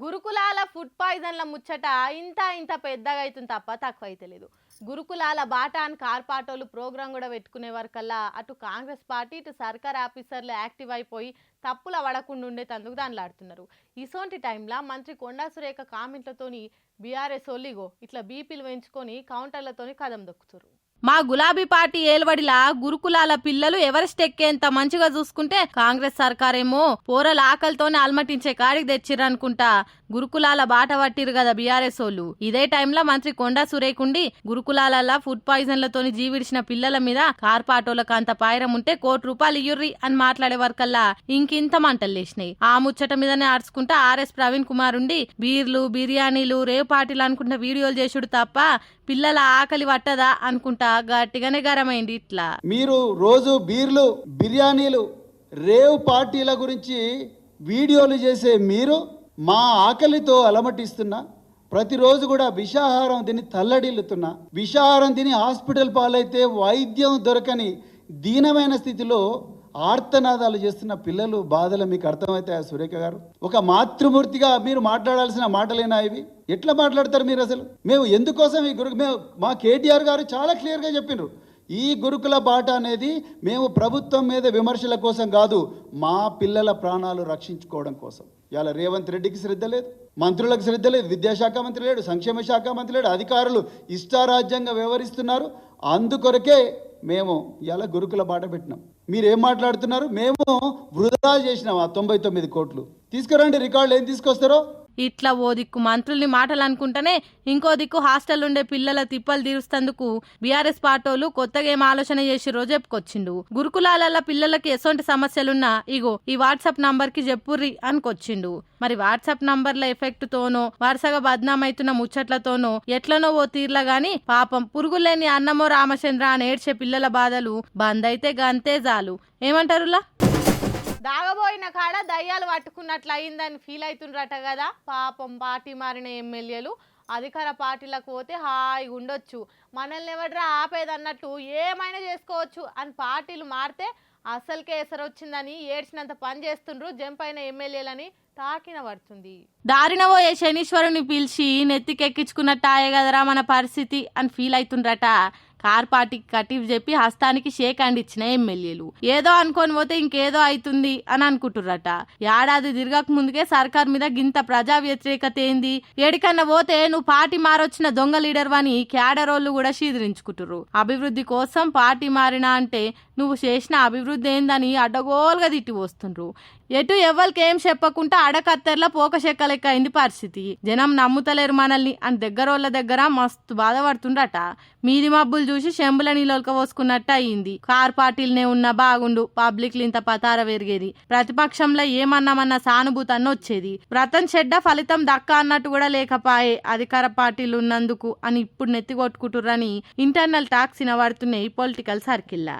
గురుకులాల food పాయిజన్ల ముచ్చట ఇంత పెద్దగా అవుతుంది తప్ప తక్కువ అయితే లేదు. గురుకులాల బాటాన్ కార్పాటోలు ప్రోగ్రాం కూడా పెట్టుకునే వరకల్లా అటు కాంగ్రెస్ పార్టీ ఇటు సర్కార్ ఆఫీసర్లు యాక్టివ్ అయిపోయి తప్పుల పడకుండా ఉండేటందుకు దానిలాడుతున్నారు. ఇసోంటి టైంలో మంత్రి కొండా సురేఖ కామెంట్లతోని బీఆర్ఎస్ ఒల్లిగో ఇట్లా బీపీలు పెంచుకొని కౌంటర్లతోని కదం దొక్కుతారు. మా గులాబీ పార్టీ ఏలుబడిలా గురుకులాల పిల్లలు ఎవరెస్ట్ ఎక్కేంత మంచిగా చూసుకుంటే కాంగ్రెస్ సర్కారేమో పోరల ఆకలితోనే అల్మటించే కాడికి తెచ్చిర్రనుకుంటా గురుకులాల బాట పట్టిరు కదా బీఆర్ఎస్ వాళ్ళు. ఇదే టైంలో మంత్రి కొండా సురేకుండి గురుకులాల ఫుడ్ పాయిజన్లతోని జీవిడిచిన పిల్లల మీద కార్పాటోలకు అంత పాయిరం ఉంటే ₹1 ఇయ్యుర్రి అని మాట్లాడే వరకల్లా ఇంకింత మంటలు లేచినాయి. ఆ ముచ్చట మీదనే ఆర్చుకుంటా ఆర్ఎస్ ప్రవీణ్ కుమార్ ఉండి బీర్లు బిర్యానీలు రేవ్ పార్టీలు అనుకుంటా వీడియోలు చేసుడు తప్ప పిల్లల ఆకలి పట్టదా అనుకుంటా గట్టిగానే గరమైంది. ఇట్లా మీరు రోజు బీర్లు బిర్యానీలు రేవ్ పార్టీల గురించి వీడియోలు చేసే మీరు మా ఆకలితో అలమటిస్తున్నా, ప్రతిరోజు కూడా విషాహారం తిని తల్లడిల్లుతున్నా, విషాహారం తిని హాస్పిటల్ పాలైతే వైద్యం దొరకని దీనమైన స్థితిలో ఆర్తనాదాలు చేస్తున్న పిల్లలు బాధలు మీకు అర్థమవుతాయా సురేఖ గారు? ఒక మాతృమూర్తిగా మీరు మాట్లాడాల్సిన మాటలేనా ఇవి? ఎట్లా మాట్లాడతారు మీరు అసలు? మేము ఎందుకోసం ఈ మా కేటీఆర్ గారు చాలా క్లియర్గా చెప్పినారు, ఈ గురుకుల బాట అనేది మేము ప్రభుత్వం మీద విమర్శల కోసం కాదు, మా పిల్లల ప్రాణాలు రక్షించుకోవడం కోసం. ఇవాళ రేవంత్ రెడ్డికి శ్రద్ధ లేదు, మంత్రులకు శ్రద్ధ లేదు, విద్యాశాఖ మంత్రి లేడు, సంక్షేమ శాఖ మంత్రి లేడు, అధికారులు ఇష్టారాజ్యంగా వ్యవహరిస్తున్నారు. అందుకొరకే మేము ఇలా గురుకుల బాట పెట్టినాం. మీరేం మాట్లాడుతున్నారు? మేము వృధా చేసినాం ఆ 99 కోట్లు. తీసుకురండి రికార్డులు, ఏం తీసుకొస్తారో. ఇట్లా ఓ దిక్కు మంత్రుల్ని మాటలు అనుకుంటేనే ఇంకో దిక్కు హాస్టల్ ఉండే పిల్లల తిప్పలు తీరుస్తందుకు బీఆర్ఎస్ పార్టీలు కొత్తగా ఏం ఆలోచన చేసి రోజు చెప్పుకొచ్చిండు. గురుకులాల పిల్లలకి ఎసొంటి సమస్యలున్నా ఇగో ఈ వాట్సాప్ నంబర్ కి చెప్పుర్రి అనుకొచ్చిండు. మరి వాట్సాప్ నంబర్ల ఎఫెక్ట్ తోనో వరుసగా బద్నామైతున్న ముచ్చట్లతోనో ఎట్లనో ఓ తీర్లా గాని పాపం పురుగులేని అన్నమో రామచంద్ర అని ఏడ్చే పిల్లల బాధలు బంద్ అయితే గంతే చాలు. ఏమంటారులా? దాగబోయిన కాడ దయ్యాలు పట్టుకున్నట్లు అయిందని ఫీల్ అవుతుండ్రట కదా పాపం. పార్టీ మారిన ఎమ్మెల్యేలు అధికార పార్టీలకు పోతే హాయిగా ఉండొచ్చు, మనల్ని ఎవడ్రా ఆపేదన్నట్టు ఏమైనా చేసుకోవచ్చు అని పార్టీలు మారితే అసలుకే ఎసరొచ్చిందని ఏడ్చినంత పని చేస్తుండ్రు జంప్ అయిన ఎమ్మెల్యేలని తాకిన పడుతుంది. దారిన పోయే శనీశ్వరుని పిలిచి నెత్తికెక్కించుకున్నట్టాయే కదరా మన పరిస్థితి అని ఫీల్ అవుతుండ్రట కార్ పార్టీకి కటిఫ్ చెప్పి హస్తానికి షేక్ హ్యాండ్ ఇచ్చిన ఎమ్మెల్యేలు. ఏదో అనుకొని పోతే ఇంకేదో అవుతుంది అని అనుకుంటుర్రట. ఏడాది తిరగక ముందుకే సర్కార్ మీద గింత ప్రజా వ్యతిరేకత ఏంది? ఎడికన్నా పోతే నువ్వు పార్టీ మారొచ్చిన దొంగ లీడర్ అని క్యాడరోళ్ళు కూడా శీదరించుకుంటుర్రు. అభివృద్ధి కోసం పార్టీ మారినా అంటే నువ్వు చేసిన అభివృద్ధి ఏందని అడ్డగోలుగా తిట్టి వస్తుండ్రు. ఎటు ఎవ్వరికి ఏం చెప్పకుండా అడకత్తెర్ల పోకశెక్క లెక్క అయింది పరిస్థితి. జనం నమ్ముతలేరు మనల్ని అని దగ్గరోళ్ళ దగ్గర మస్తు బాధపడుతుండట. మీది మబ్బులు చూసి శంబుల నీళ్ళొలక పోసుకున్నట్టు అయింది. కార్ పార్టీలనే ఉన్న బాగుండు, పబ్లిక్లు ఇంత పతార పెరిగేది, ప్రతిపక్షంలో ఏమన్నామన్న సానుభూతాన్ని వచ్చేది, వ్రతం చెడ్డ ఫలితం దక్క అన్నట్టు కూడా లేకపాయే అధికార పార్టీలు ఉన్నందుకు అని ఇప్పుడు నెత్తి కొట్టుకుంటుర్రని ఇంటర్నల్ టాక్స్ వినబడుతున్నాయి పొలిటికల్ సర్కిల్లా.